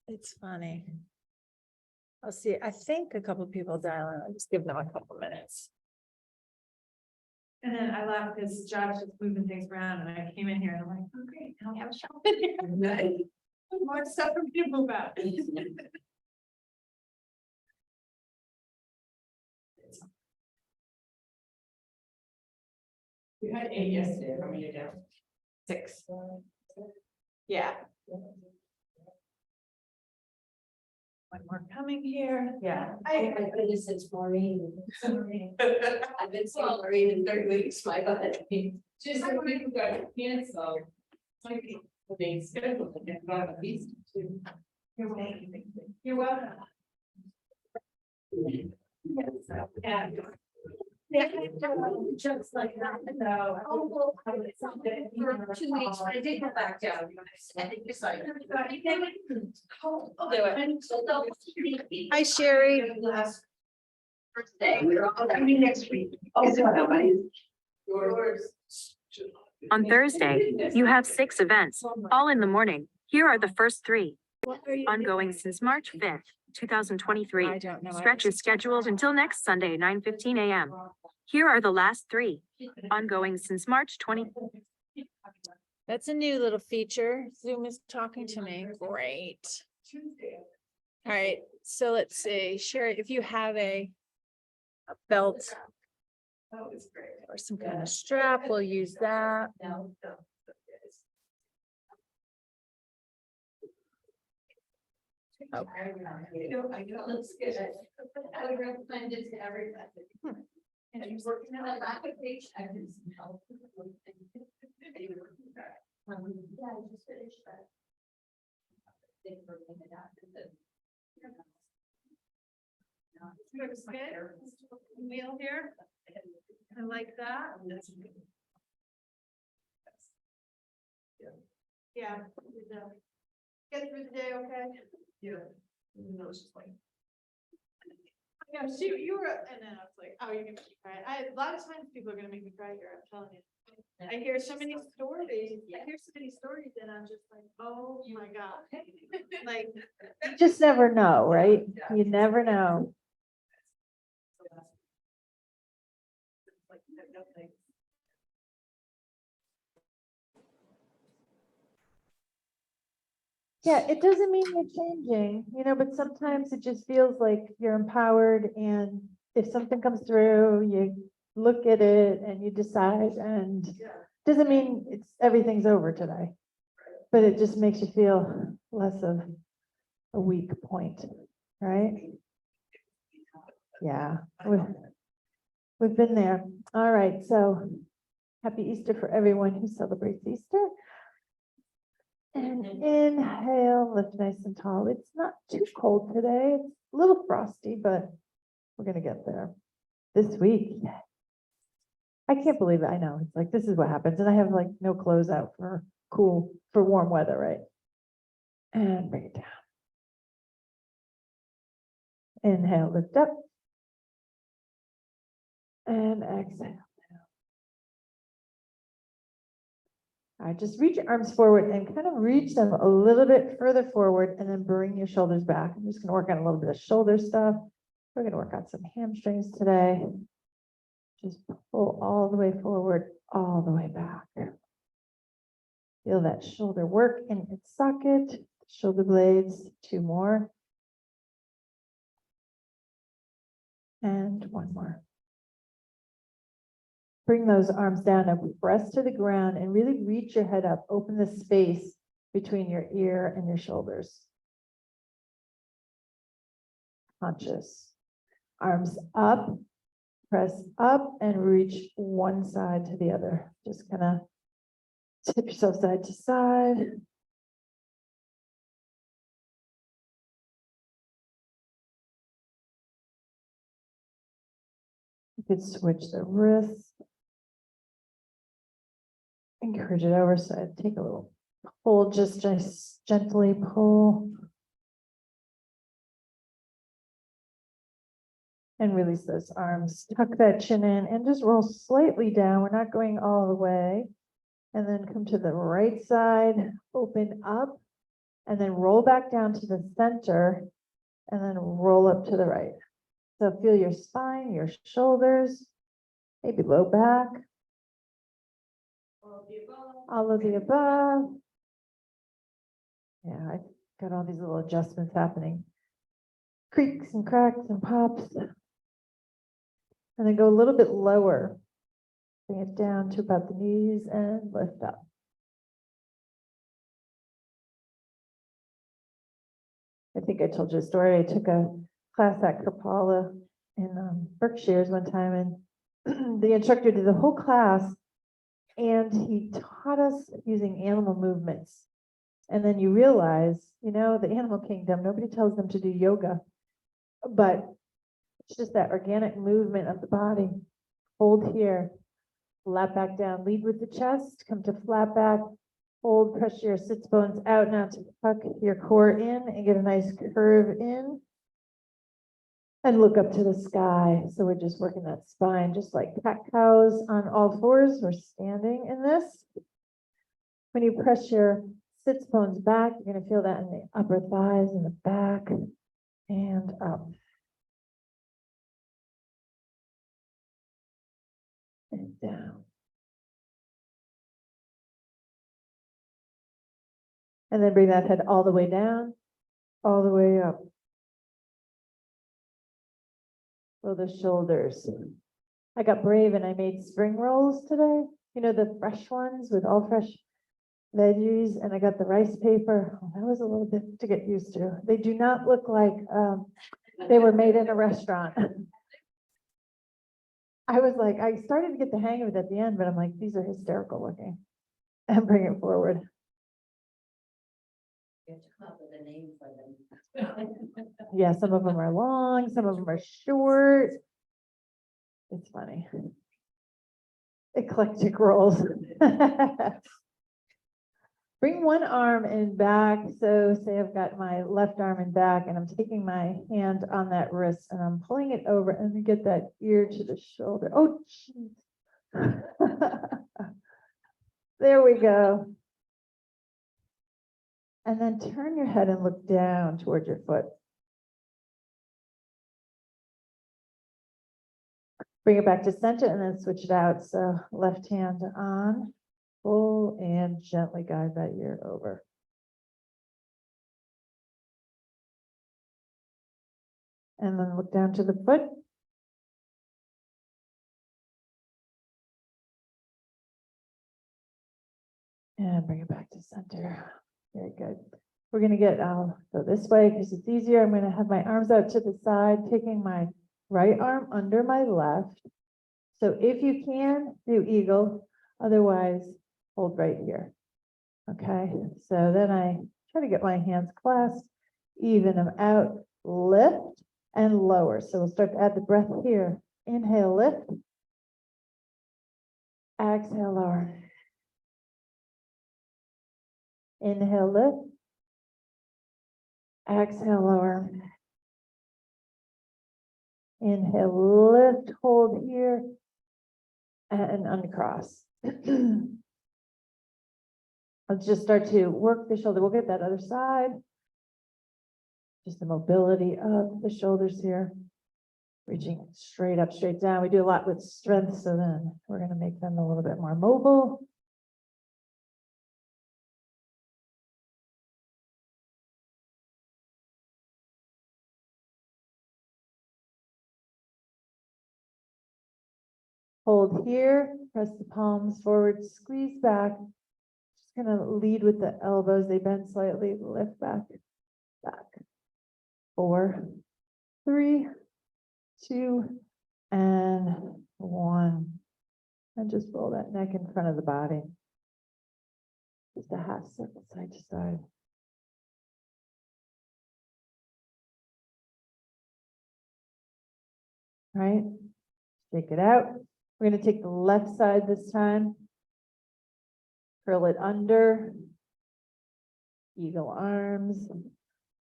It's funny. I'll see, I think a couple of people dialing, I'll just give them a couple minutes. And then I laughed because Josh was moving things around and I came in here and I'm like, oh great, now we have a shelf in here. More stuff for me to move out. We had 8 yesterday, how many again? 6. Yeah. One more coming here. Yeah. I- my goodness, it's Maureen. I've been seeing Maureen in 3 weeks, my God. Just the people got canceled. Like, they scheduled it, and got at least 2. You're welcome. You're welcome. Yeah. Just like that, no. For 2 weeks, but I did go back down. I think it's like. I'll do it. Hi, Sherry. Last. First day, we're all coming next week. Oh, yours. On Thursday, you have 6 events, all in the morning. Here are the first 3. What are you Ongoing since March 5th, 2023. I don't know. Stretch is scheduled until next Sunday, 9:15 a.m. Here are the last 3. Ongoing since March 20. That's a new little feature. Zoom is talking to me. Great. All right, so let's see, Sherry, if you have a belt Oh, it's great. or some kind of strap, we'll use that. No. I know, looks good. I would recommend it to everybody. And she's working on a application. I can help. Yeah, I just finished that. Thank you for bringing it out. Looks good. Meal here. I like that. Yeah. Get through the day, okay? Yeah. No, it's just like. Yeah, shoot, you were, and then I was like, oh, you're gonna make me cry. A lot of times people are gonna make me cry here, I'm telling you. I hear so many stories, and I'm just like, oh my God. Like, You just never know, right? You never know. like, no thanks. Yeah, it doesn't mean you're changing, but sometimes it just feels like you're empowered, and if something comes through, you look at it and you decide, and doesn't mean everything's over today. But it just makes you feel less of a weak point, right? Yeah, we've been there. All right, so happy Easter for everyone who celebrates Easter. And inhale, lift nice and tall. It's not too cold today. It's a little frosty, but we're gonna get there. This week, I can't believe it. I know, it's like, this is what happens. And I have like no clothes out for warm weather, right? And bring it down. Inhale, lift up. And exhale. All right, just reach your arms forward and kind of reach them a little bit further forward, and then bring your shoulders back. I'm just gonna work on a little bit of shoulder stuff. We're gonna work on some hamstrings today. Just pull all the way forward, all the way back. Feel that shoulder work in its socket, shoulder blades, 2 more. And 1 more. Bring those arms down and press to the ground and really reach your head up. Open the space between your ear and your shoulders. Conscious. Arms up, press up and reach one side to the other. Just kind of tip yourself side to side. You could switch the wrists. Encourage it over, so take a little pull, just gently pull. And release those arms, tuck that chin in and just roll slightly down. We're not going all the way. And then come to the right side, open up and then roll back down to the center, and then roll up to the right. So feel your spine, your shoulders, maybe low back, all of the above. Yeah, I got all these little adjustments happening. Creaks and cracks and pops. And then go a little bit lower. Bring it down to about the knees and lift up. I think I told you a story. I took a class at Kapala in Berkshires one time, and the instructor did the whole class, and he taught us using animal movements. And then you realize, you know, the animal kingdom, nobody tells them to do yoga, but it's just that organic movement of the body. Hold here, flat back down, lead with the chest, come to flat back, hold, press your sits bones out now to tuck your core in and get a nice curve in. And look up to the sky. So we're just working that spine, just like cat cows on all fours. We're standing in this. When you press your sits bones back, you're going to feel that in the upper thighs and the back and up. And down. And then bring that head all the way down, all the way up. Roll the shoulders. I got brave and I made spring rolls today. You know, the fresh ones with all fresh veggies, and I got the rice paper. Oh, that was a little bit to get used to. They do not look like they were made in a restaurant. I was like, I started to get the hang of it at the end, but I'm like, these are hysterical looking. And bring it forward. You have to come up with a name for them. Yeah, some of them are long, some of them are short. It's funny. Eclectic rolls. Bring one arm in back. So say I've got my left arm in back and I'm taking my hand on that wrist and I'm pulling it over and we get that ear to the shoulder. Oh, geez. There we go. And then turn your head and look down toward your foot. Bring it back to center and then switch it out. So left hand on, pull and gently guide that ear over. And then look down to the foot. And bring it back to center. Very good. We're going to go this way because it's easier. I'm going to have my arms out to the side, taking my right arm under my left. So if you can, do eagle. Otherwise, hold right here. Okay. So then I try to get my hands clasped, even them out, lift and lower. So we'll start to add the breath here. Inhale, lift. Exhale, lower. Inhale, lift. Exhale, lower. Inhale, lift, hold here, and uncross. Let's just start to work the shoulder. We'll get that other side. Just the mobility of the shoulders here. Reaching straight up, straight down. We do a lot with strength, so then we're going to make them a little bit more mobile. Hold here, press the palms forward, squeeze back. Just gonna lead with the elbows, they bend slightly, lift back, back. 4, 3, 2, and 1. And just roll that neck in front of the body. Just a half circle side to side. Right? Shake it out. We're going to take the left side this time. Curl it under. Eagle arms.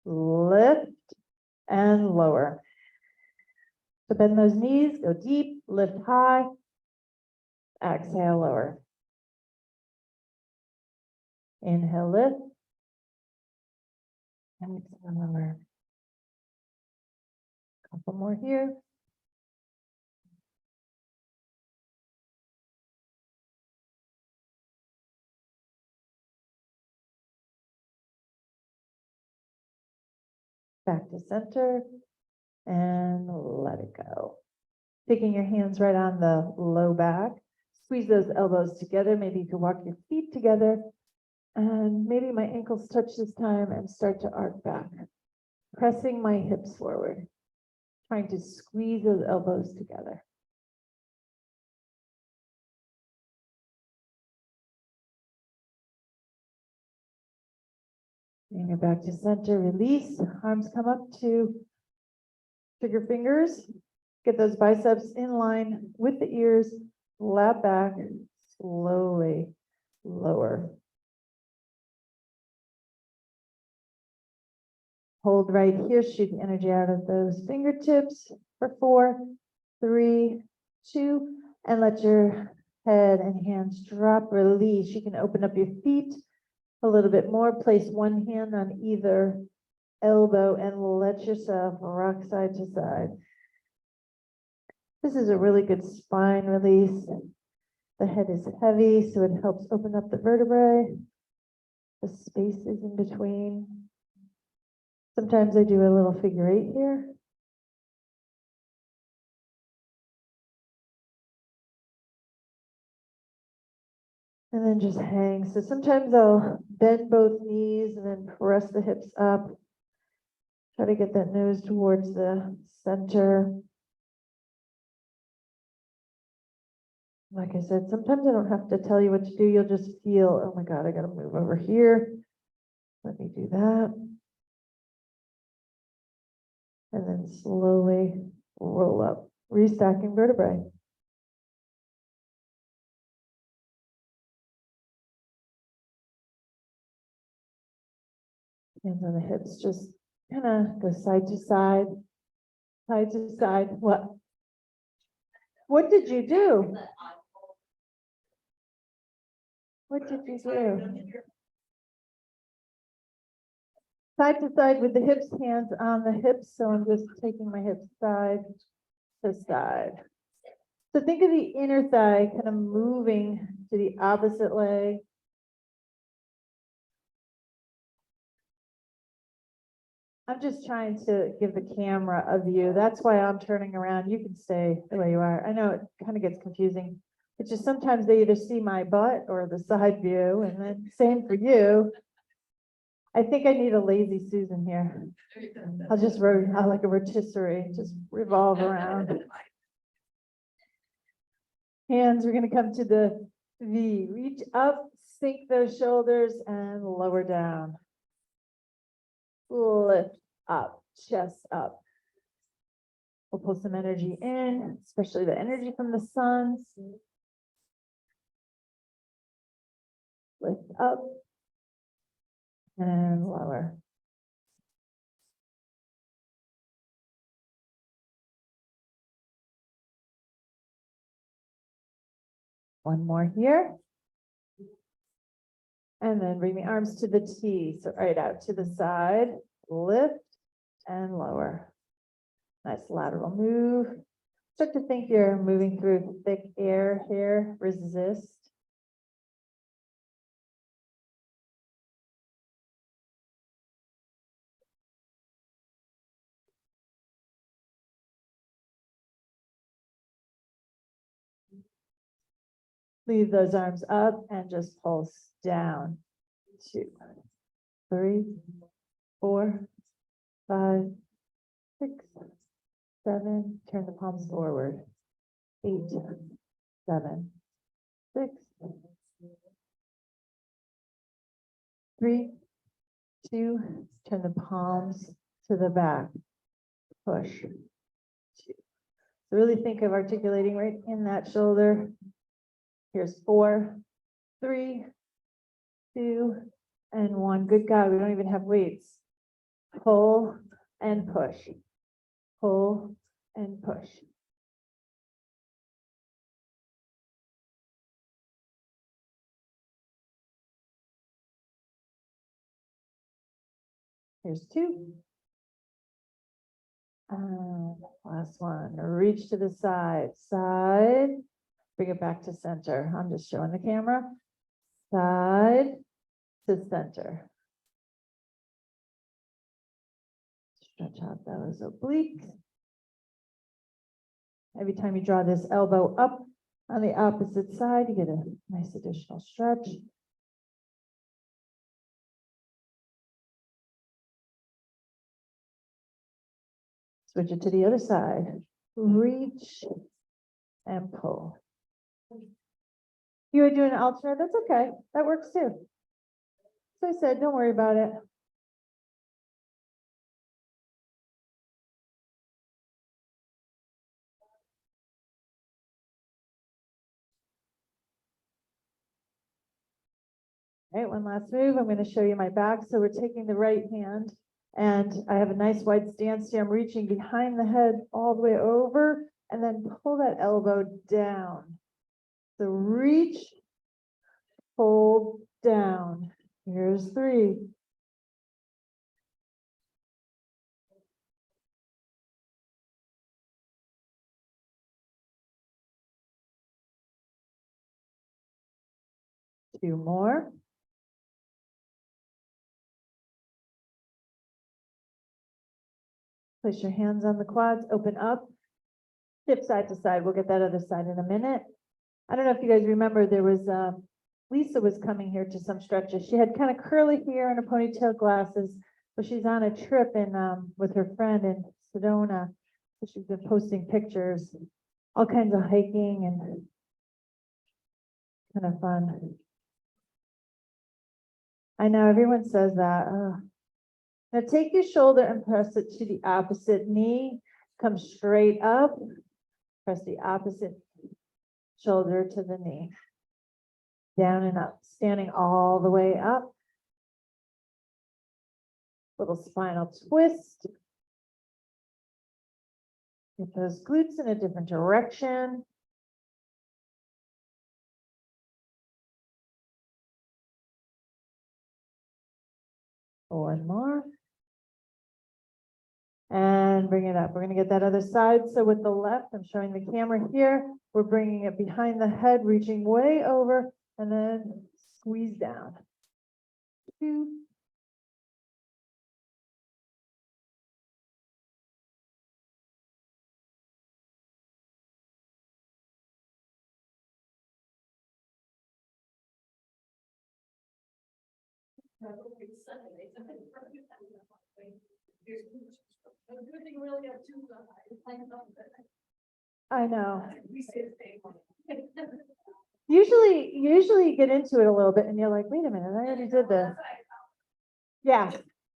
Lift and lower. So bend those knees, go deep, lift high. Exhale, lower. Inhale, lift. And another couple more here. Back to center and let it go. Taking your hands right on the low back, squeeze those elbows together. Maybe you can walk your feet together and maybe my ankles touch this time and start to arc back. Pressing my hips forward, trying to squeeze those elbows together. Bring it back to center, release, arms come up to trigger fingers. Get those biceps in line with the ears, lap back, slowly lower. Hold right here, shoot the energy out of those fingertips for 4, 3, 2, and let your head and hands drop, release. You can open up your feet a little bit more, place one hand on either elbow and let yourself rock side to side. This is a really good spine release. The head is heavy, so it helps open up the vertebrae, the spaces in between. Sometimes I do a little figure 8 here. And then just hang. So sometimes I'll bend both knees and then press the hips up. Try to get that nose towards the center. Like I said, sometimes I don't have to tell you what to do. You'll just feel, oh my God, I got to move over here. Let me do that. And then slowly roll up, restacking vertebrae. Hands on the hips, just kind of go side to side, side to side. What? What did you do? What did you do? Side to side with the hips, hands on the hips. So I'm just taking my hips side to side. So think of the inner thigh kind of moving to the opposite leg. I'm just trying to give the camera a view. That's why I'm turning around. You can stay the way you are. I know it kind of gets confusing. It's just sometimes they either see my butt or the side view, and then same for you. I think I need a lazy Susan here. I'll just I like a rotisserie, just revolve around. Hands, we're going to come to the V. Reach up, sink those shoulders, and lower down. Lift up, chest up. We'll pull some energy in, especially the energy from the sun. Lift up and lower. One more here. And then bring the arms to the T. So right out to the side, lift and lower. Nice lateral move. Start to think you're moving through thick air here. Resist. Leave those arms up and just pulse down. 2, 3, 4, 5, 6, 7. Turn the palms forward. 8, 7, 6, 3, 2. Turn the palms to the back. Push. 2. So really think of articulating right in that shoulder. Here's 4, 3, 2, and 1. Good God, we don't even have weights. Pull and push. Pull and push. Here's two. Last one, reach to the side, bring it back to center. I'm just showing the camera. Side to center. Stretch out those obliques. Every time you draw this elbow up on the opposite side, you get a nice additional stretch. Switch it to the other side. Reach and pull. You were doing an alternate, that's okay. That works too. So I said, don't worry about it. All right, one last move. I'm going to show you my back. So we're taking the right hand and I have a nice wide stance here. I'm reaching behind the head all the way over and then pull that elbow down. So reach, pull down. Here's three. Two more. Place your hands on the quads, open up, shift side to side. We'll get that other side in a minute. I don't know if you guys remember, there was, Lisa was coming here to some stretches. She had kind of curly hair and a ponytail, glasses, but she's on a trip in, with her friend in Sedona. So she's been posting pictures, all kinds of hiking and kind of fun. I know everyone says that. Now take your shoulder and press it to the opposite knee. Come straight up. Press the opposite shoulder to the knee. Down and up. Standing all the way up. Little spinal twist. Get those glutes in a different direction. One more. And bring it up. We're going to get that other side. So with the left, I'm showing the camera here. We're bringing it behind the head, reaching way over, and then squeeze down. Two. I know. Usually you get into it a little bit and you're like, wait a minute, I already did this. Yeah,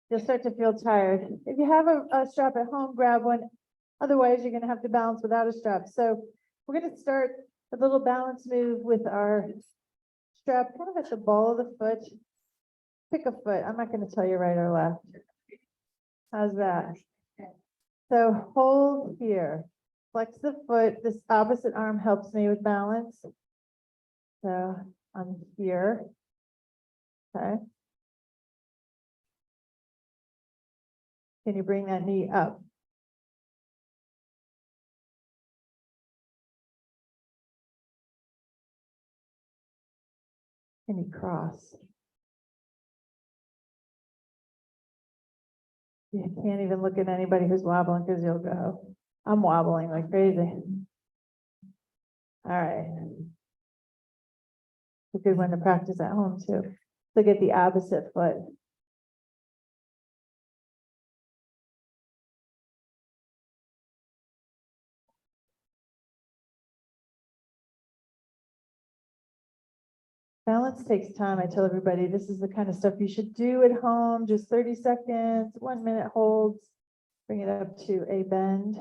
you'll start to feel tired. If you have a strap at home, grab one. Otherwise, you're gonna have to balance without a strap. So we're gonna start a little balance move with our strap kind of at the ball of the foot. Pick a foot. I'm not gonna tell you right or left. How's that? So hold here. Flex the foot. This opposite arm helps me with balance. So I'm here. Okay. Can you bring that knee up? Can you cross? You can't even look at anybody who's wobbling because you'll go. I'm wobbling like crazy. All right. A good one to practice at home too. Look at the opposite foot. Balance takes time. I tell everybody this is the kind of stuff you should do at home. Just 30 seconds, 1 minute holds. Bring it up to a bend.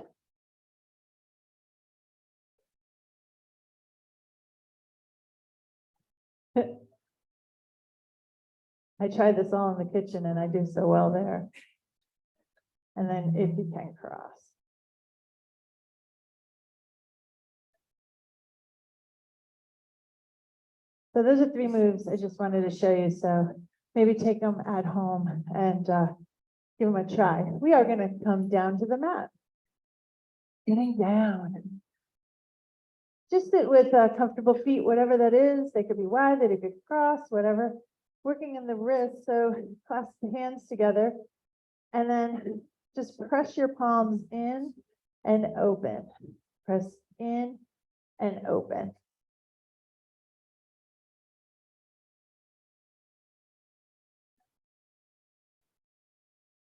I tried this all in the kitchen and I do so well there. And then if you can cross. So those are 3 moves I just wanted to show you. So maybe take them at home and give them a try. We are gonna come down to the mat. Getting down. Just sit with comfortable feet, whatever that is. They could be wide, they could cross, whatever. Working in the wrist, so clasp the hands together. And then just press your palms in and open. Press in and open.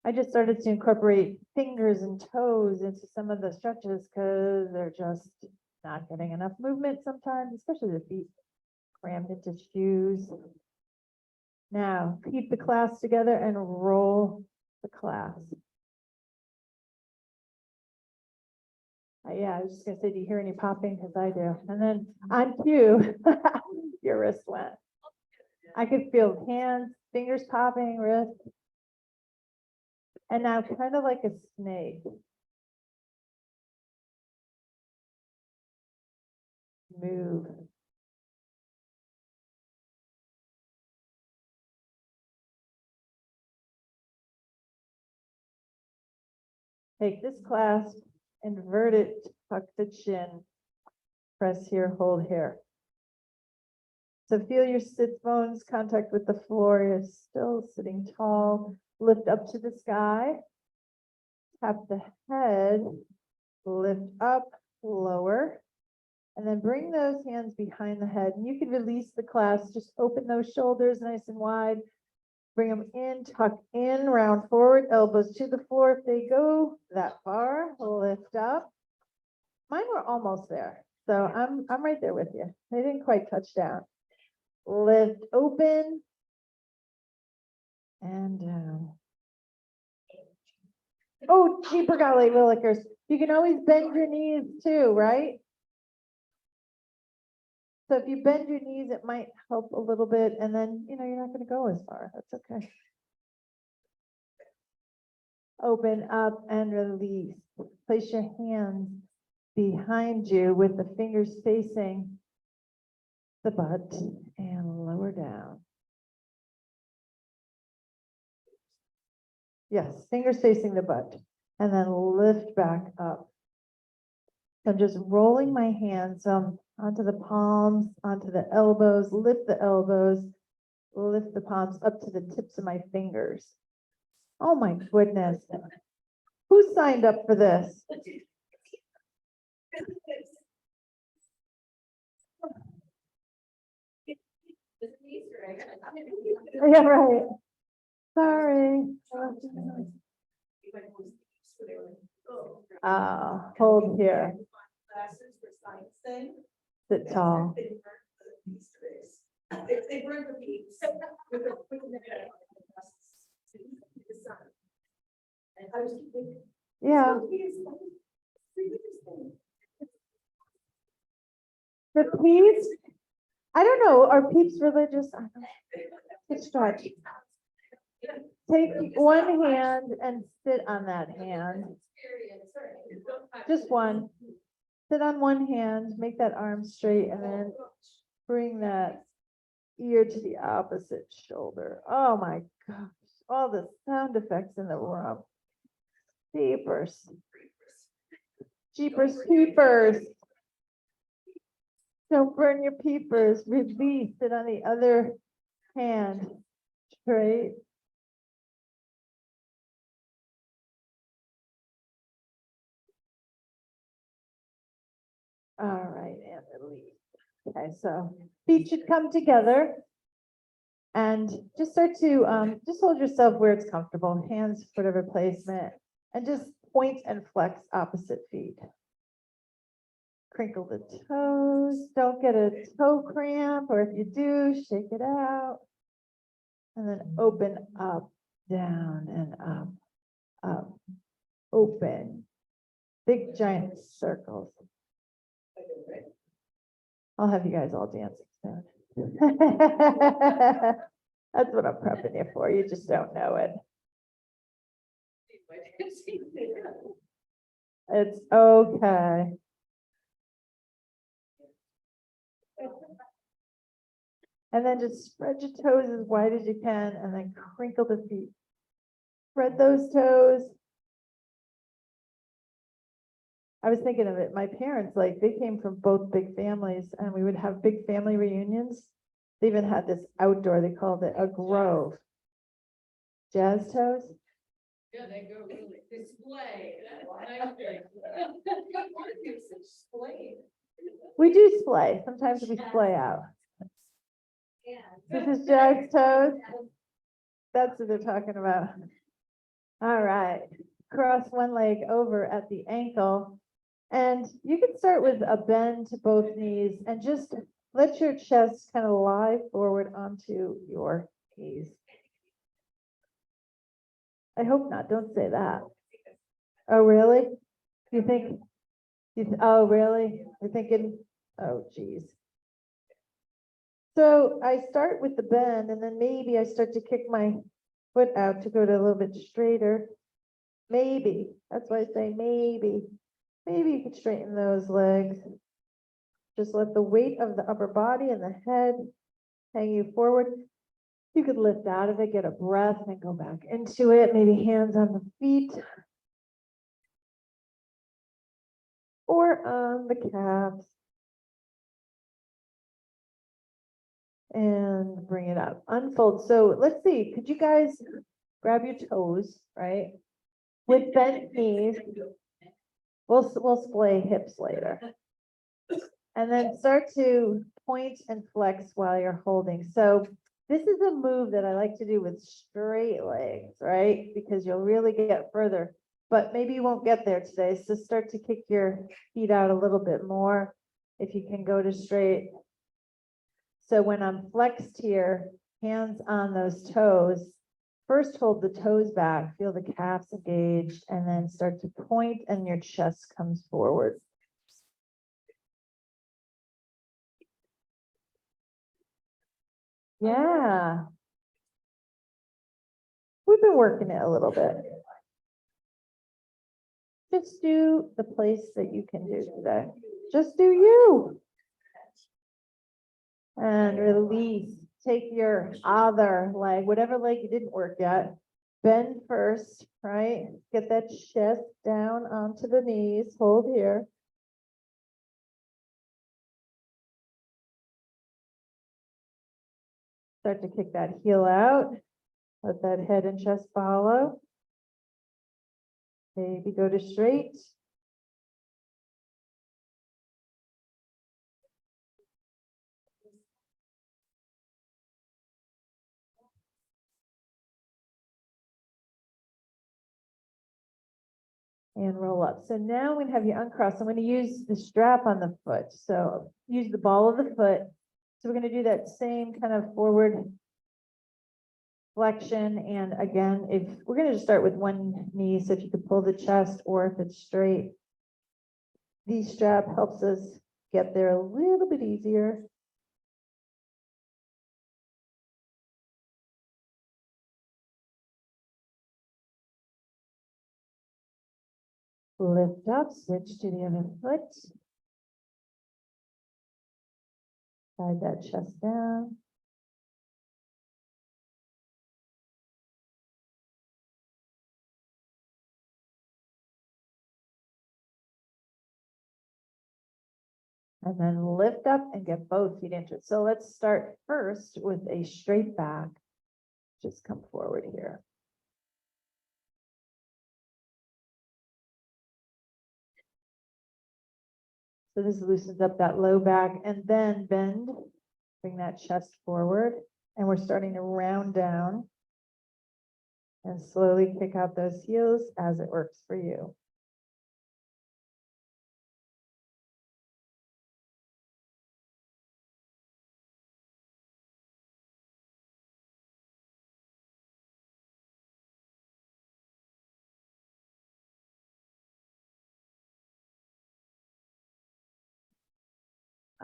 I just started to incorporate fingers and toes into some of the stretches because they're just not getting enough movement sometimes, especially the feet crammed into shoes. Now, keep the clasp together and roll the clasp. Yeah, I was just gonna say, do you hear any popping? Because I do. And then on cue, your wrist went. I could feel hands, fingers popping, wrist. And now kind of like a snake. Move. Take this clasp, invert it, tuck the chin, press here, hold here. So feel your sit bones contact with the floor. You're still sitting tall. Lift up to the sky. Tap the head, lift up, lower. And then bring those hands behind the head. And you can release the clasp. Just open those shoulders nice and wide. Bring them in, tuck in, round forward, elbows to the floor. If they go that far, lift up. Mine were almost there. So I'm right there with you. They didn't quite touch down. Lift open and down. Oh, cheaper golly willikers. You can always bend your knees too, right? So if you bend your knees, it might help a little bit, and then, you're not going to go as far. That's okay. Open up and release. Place your hands behind you with the fingers facing the butt and lower down. Yes, fingers facing the butt, and then lift back up. I'm just rolling my hands onto the palms, onto the elbows, lift the elbows, lift the palms up to the tips of my fingers. Oh my goodness. Who signed up for this? Yeah, right. Sorry. Hold here. Sit tall. They burn the beats. Yeah. The peeps? I don't know. Are peeps religious? I don't know. It's stretch. Take one hand and sit on that hand. Just one. Sit on one hand, make that arm straight, and then bring that ear to the opposite shoulder. Oh my gosh, all the sound effects in the room. Jeepers. Jeepers peepers. Don't burn your peepers. Release it on the other hand. Straight. All right, and release. Okay, so feet should come together. And just start to, just hold yourself where it's comfortable, hands, whatever placement, and just point and flex opposite feet. Crinkle the toes, don't get a toe cramp, or if you do, shake it out. And then open up, down and up, open. Big giant circles. I'll have you guys all dancing soon. That's what I'm prepping you for. You just don't know it. It's okay. And then just spread your toes as wide as you can and then crinkle the feet. Spread those toes. I was thinking of it, my parents, like, they came from both big families and we would have big family reunions. They even had this outdoor, they called it a grove. Jazz toes? Yeah, they go really display. Display. We do splay, sometimes we splay out. This is jazz toes. That's what they're talking about. All right, cross one leg over at the ankle. And you can start with a bend to both knees and just let your chest kind of lie forward onto your knees. I hope not, don't say that. Oh, really? You think, oh, really? You're thinking, oh, geez. So I start with the bend and then maybe I start to kick my foot out to go to a little bit straighter. Maybe, that's why I say maybe. Maybe you could straighten those legs. Just let the weight of the upper body and the head hang you forward. You could lift out of it, get a breath, and go back into it. Maybe hands on the feet. Or on the calves. And bring it up. Unfold. So let's see, could you guys grab your toes, right? With bent knees. We'll splay hips later. And then start to point and flex while you're holding. So this is a move that I like to do with straight legs, right? Because you'll really get further, but maybe you won't get there today. So start to kick your feet out a little bit more if you can go to straight. So when I'm flexed here, hands on those toes, first hold the toes back, feel the calves engaged, and then start to point and your chest comes forward. Yeah. We've been working it a little bit. Just do the place that you can do today. Just do you. And release. Take your other leg, whatever leg you didn't work yet. Bend first, right? Get that chest down onto the knees. Hold here. Start to kick that heel out. Let that head and chest follow. Maybe go to straight. And roll up. So now we have you uncross. I'm going to use the strap on the foot. So use the ball of the foot. So we're going to do that same kind of forward flexion. And again, if we're going to just start with one knee, so if you could pull the chest or if it's straight, the strap helps us get there a little bit easier. Lift up, switch to the other foot. Slide that chest down. And then lift up and get both feet into it. So let's start first with a straight back. Just come forward here. So this loosens up that low back and then bend, bring that chest forward. And we're starting to round down and slowly kick out those heels as it works for you.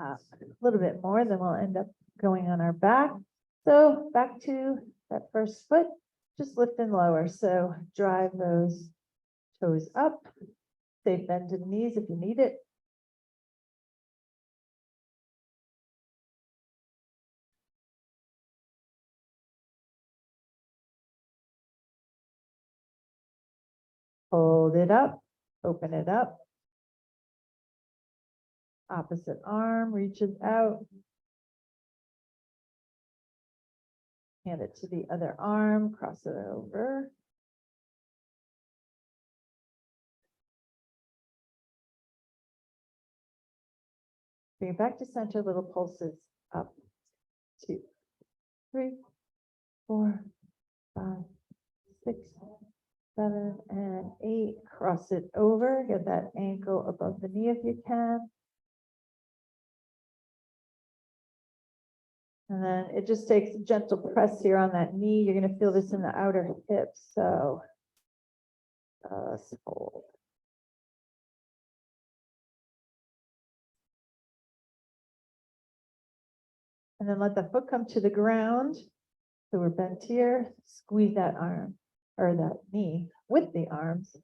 A little bit more, then we'll end up going on our back. So back to that first foot, just lift and lower. So drive those toes up, safe bend to the knees if you need it. Hold it up, open it up. Opposite arm reaches out. Hand it to the other arm, cross it over. Bring it back to center, little pulses up, 2, 3, 4, 5, 6, 7, and 8. Cross it over, get that ankle above the knee if you can. And then it just takes a gentle press here on that knee. You're going to feel this in the outer hip. So just hold. And then let the foot come to the ground. So we're bent here. Squeeze that arm or that knee with the arms.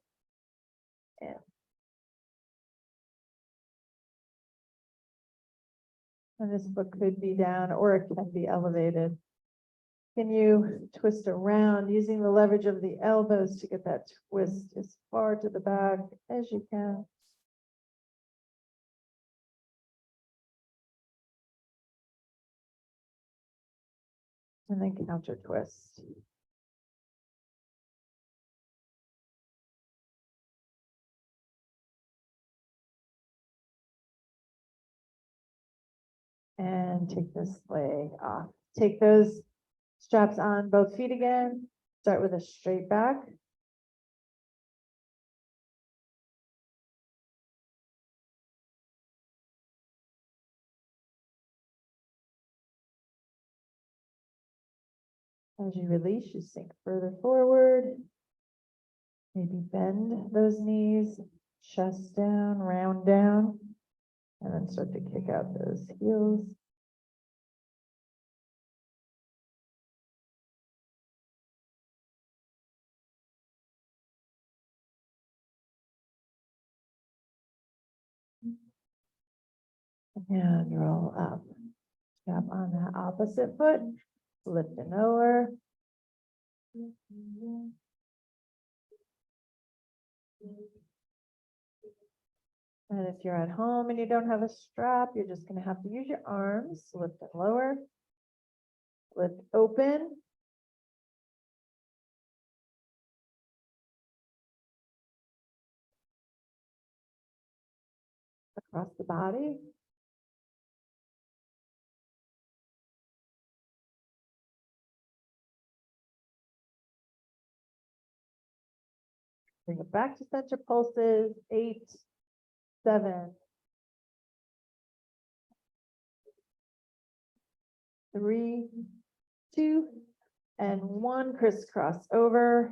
And this foot could be down or it can be elevated. Can you twist around using the leverage of the elbows to get that twist as far to the back as you can? And then counter twist. And take this leg off. Take those straps on both feet again. Start with a straight back. As you release, you sink further forward. Maybe bend those knees, chest down, round down, and then start to kick out those heels. And roll up. Step on that opposite foot, lift it over. And if you're at home and you don't have a strap, you're just going to have to use your arms, lift and lower, lift open. Across the body. Bring it back to center pulses, 8, 7, 3, 2, and 1. Crisscross over.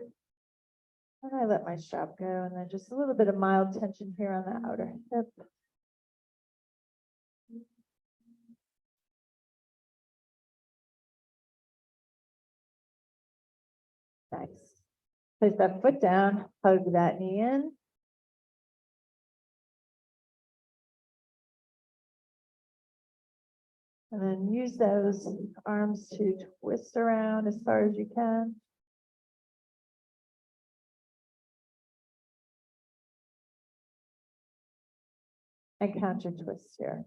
And I let my strap go, and then just a little bit of mild tension here on the outer hip. Nice. Place that foot down, hug that knee in. And then use those arms to twist around as far as you can. And counter twist here.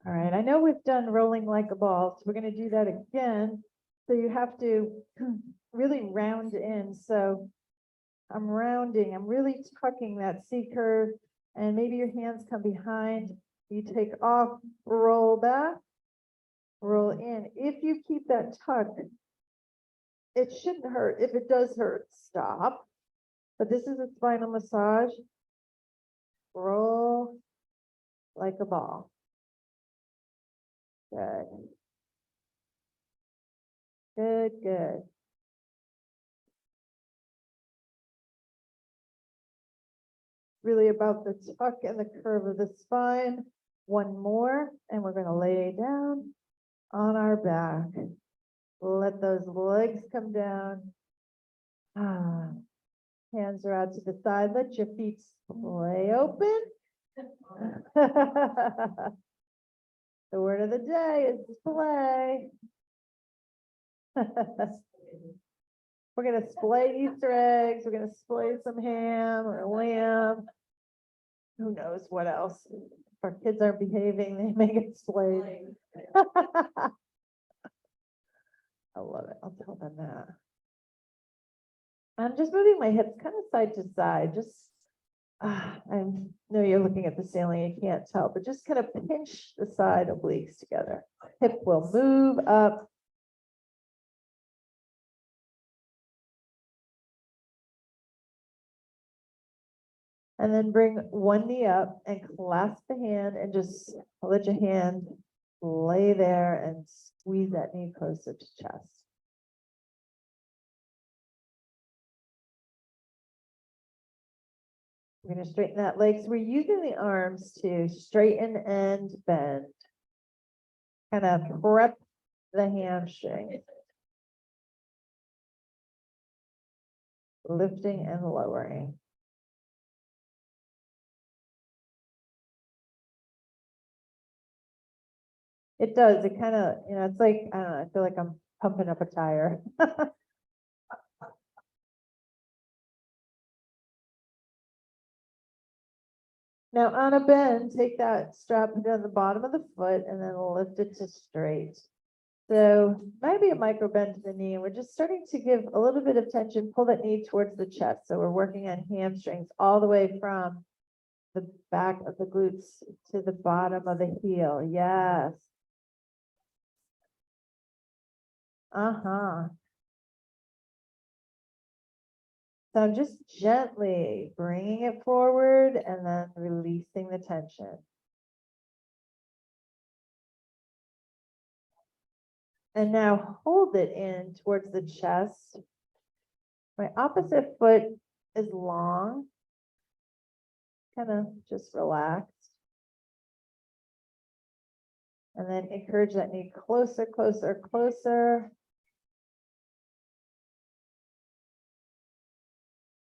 All right, I know we've done rolling like a ball, so we're going to do that again. So you have to really round in. So I'm rounding, I'm really tucking that C curve, and maybe your hands come behind. You take off, roll back, roll in. If you keep that tuck, it shouldn't hurt. If it does hurt, stop. But this is a spinal massage. Roll like a ball. Good. Good, good. Really about the tuck and the curve of the spine. One more, and we're going to lay down on our back. Let those legs come down. Hands are out to the side. Let your feet splay open. The word of the day is display. We're gonna splay Easter eggs, we're gonna splay some ham or lamb. Who knows what else? If our kids aren't behaving, they may get splayed. I love it, I'll tell them that. I'm just moving my hips kind of side to side, just, I know you're looking at the ceiling, you can't tell, but just kind of pinch the side obliques together. Hip will move up. And then bring one knee up and clasp the hand and just let your hand lay there and squeeze that knee closer to chest. We're going to straighten that leg. So we're using the arms to straighten and bend. Kind of prep the hamstring. Lifting and lowering. It does, it kind of, it's like, I don't know, I feel like I'm pumping up a tire. Now on a bend, take that strap, put it on the bottom of the foot and then lift it to straight. So maybe a micro bend to the knee. We're just starting to give a little bit of tension, pull that knee towards the chest. So we're working on hamstrings all the way from the back of the glutes to the bottom of the heel. Yes. Uh-huh. So I'm just gently bringing it forward and then releasing the tension. And now hold it in towards the chest. My opposite foot is long. Kind of just relax. And then encourage that knee closer, closer, closer.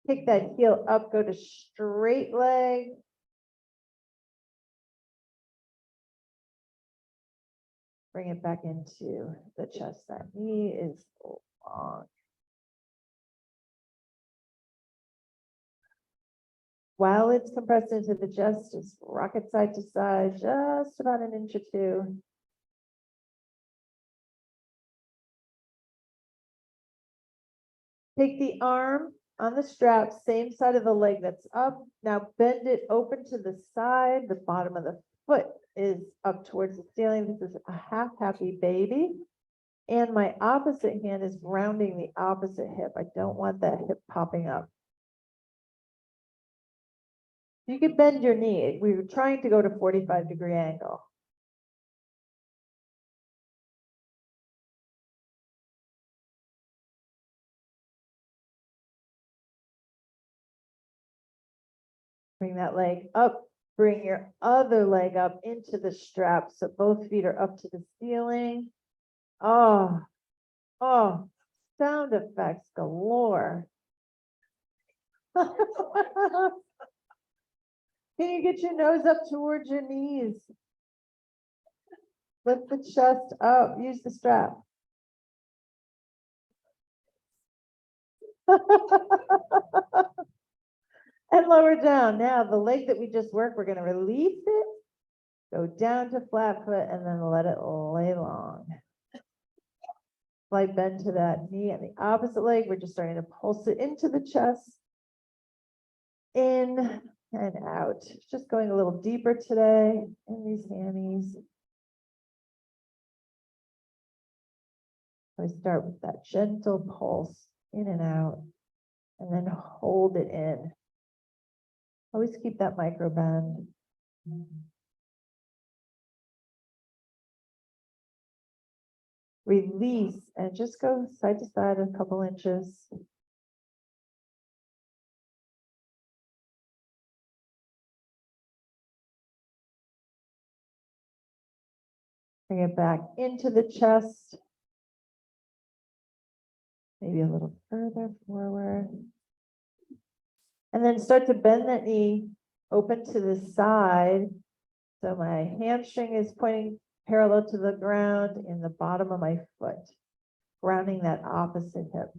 Kick that heel up, go to straight leg. Bring it back into the chest. That knee is long. While it's compressed into the chest, just rock it side to side, just about an inch or two. Take the arm on the strap, same side of the leg that's up. Now bend it open to the side. The bottom of the foot is up towards the ceiling. This is a half happy baby. And my opposite hand is rounding the opposite hip. I don't want that hip popping up. You could bend your knee. We were trying to go to 45-degree angle. Bring that leg up, bring your other leg up into the strap. So both feet are up to the ceiling. Oh, sound effects galore. Can you get your nose up towards your knees? Lift the chest up, use the strap. And lower down. Now the leg that we just worked, we're going to release it, go down to flat foot, and then let it lay long. Slight bend to that knee, and the opposite leg, we're just starting to pulse it into the chest. In and out. Just going a little deeper today in these hammies. I start with that gentle pulse in and out, and then hold it in. Always keep that micro bend. Release and just go side to side a couple inches. Bring it back into the chest. Maybe a little further forward. And then start to bend that knee open to the side. So my hamstring is pointing parallel to the ground in the bottom of my foot, grounding that opposite hip.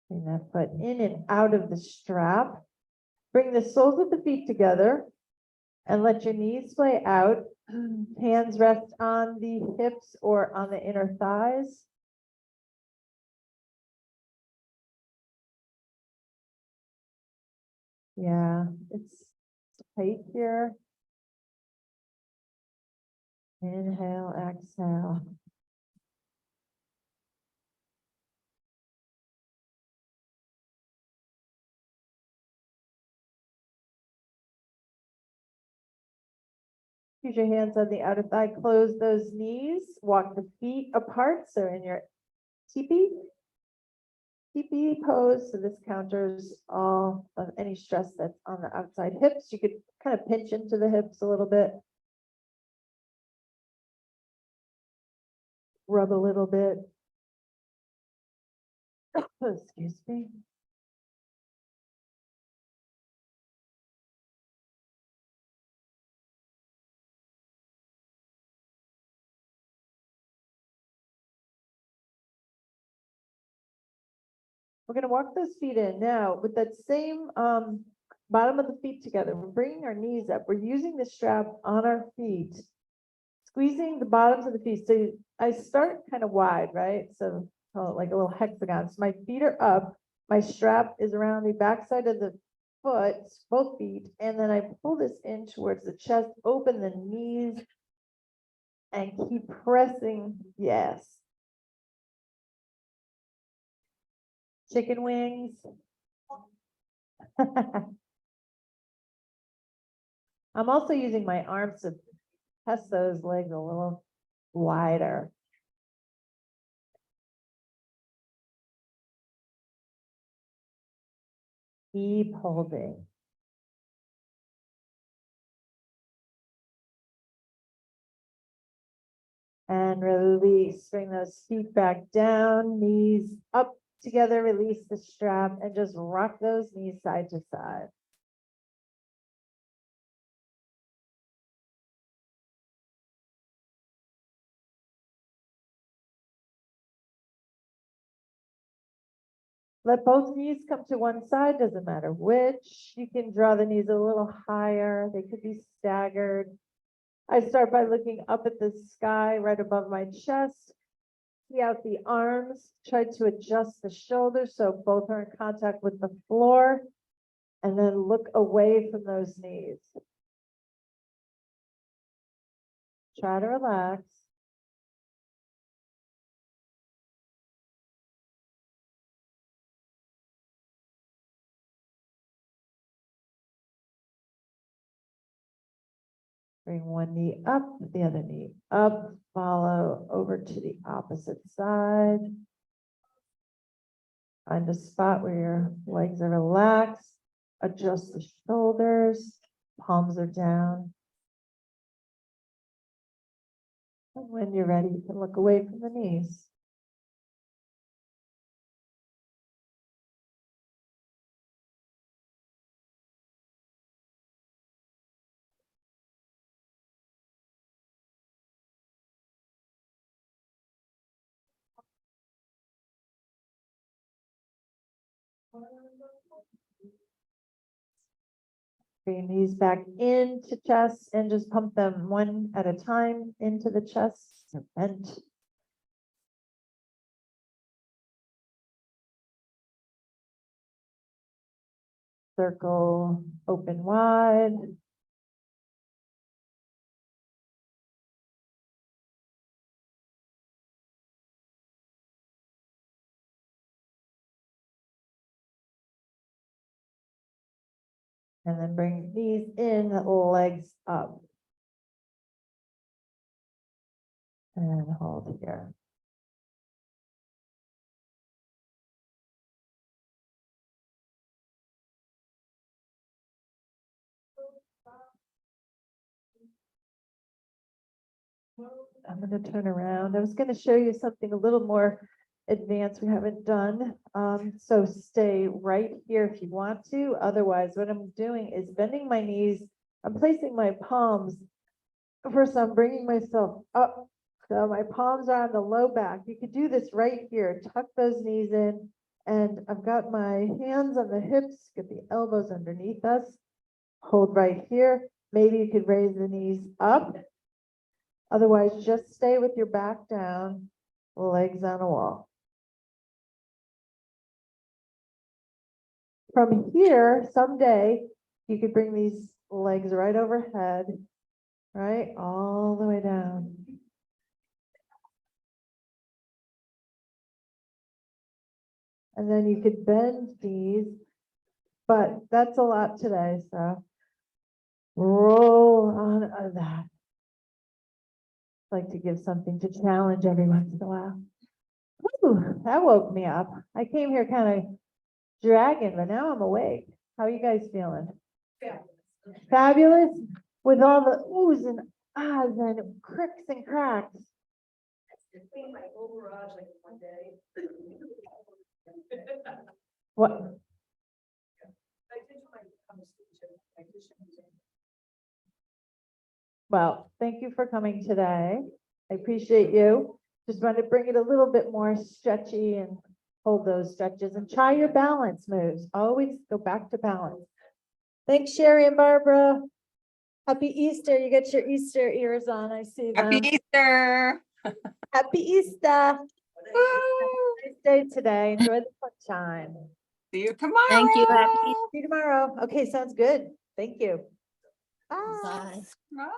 Bring that foot in and out of the strap. Bring the soles of the feet together and let your knees splay out. Hands rest on the hips or on the inner thighs. Yeah, it's tight here. Inhale, exhale. Use your hands on the outer thigh, close those knees, walk the feet apart, so in your teepee. Teepee pose, so this counters all of any stress that's on the outside hips. You could kind of pinch into the hips a little bit. Rub a little bit. Excuse me. We're gonna walk those feet in now with that same bottom of the feet together. We're bringing our knees up. We're using the strap on our feet, squeezing the bottoms of the feet. So I start kind of wide, right? So call it like a little hexagon. So my feet are up. My strap is around the backside of the foot, both feet, and then I pull this in towards the chest, open the knees, and keep pressing. Yes. Chicken wings. I'm also using my arms to test those legs a little wider. Keep holding. And release, bring those feet back down, knees up together, release the strap, and just rock those knees side to side. Let both knees come to one side, doesn't matter which. You can draw the knees a little higher. They could be staggered. I start by looking up at the sky right above my chest. See out the arms, try to adjust the shoulders so both are in contact with the floor, and then look away from those knees. Try to relax. Bring one knee up, the other knee up, follow over to the opposite side. Find a spot where your legs are relaxed. Adjust the shoulders, palms are down. And when you're ready, you can look away from the knees. Bring your knees back into chest and just pump them one at a time into the chest. So bent. Circle open wide. And then bring knees in, legs up. And hold here. I'm gonna turn around. I was gonna show you something a little more advanced we haven't done. So stay right here if you want to. Otherwise, what I'm doing is bending my knees. I'm placing my palms. First, I'm bringing myself up. So my palms are on the low back. You could do this right here. Tuck those knees in. And I've got my hands on the hips, get the elbows underneath us. Hold right here. Maybe you could raise the knees up. Otherwise, just stay with your back down, legs on a wall. From here, someday, you could bring these legs right overhead, right, all the way down. And then you could bend these, but that's a lot today, so roll on of that. Like to give something to challenge every once in a while. Whew, that woke me up. I came here kind of dragging, but now I'm awake. How are you guys feeling? Fabulous? With all the oohs and ahs and cricks and cracks. Clean my whole garage like one day. What? I did my conversation. Well, thank you for coming today. I appreciate you. Just wanted to bring it a little bit more stretchy and hold those stretches and try your balance moves. Always go back to balance. Thanks, Sherry and Barbara. Happy Easter. You get your Easter ears on. I see them. Happy Easter. Happy Easter. Nice day today. Enjoy the sunshine. See you tomorrow. Thank you. Happy See you tomorrow. Okay, sounds good. Thank you. Bye. Bye.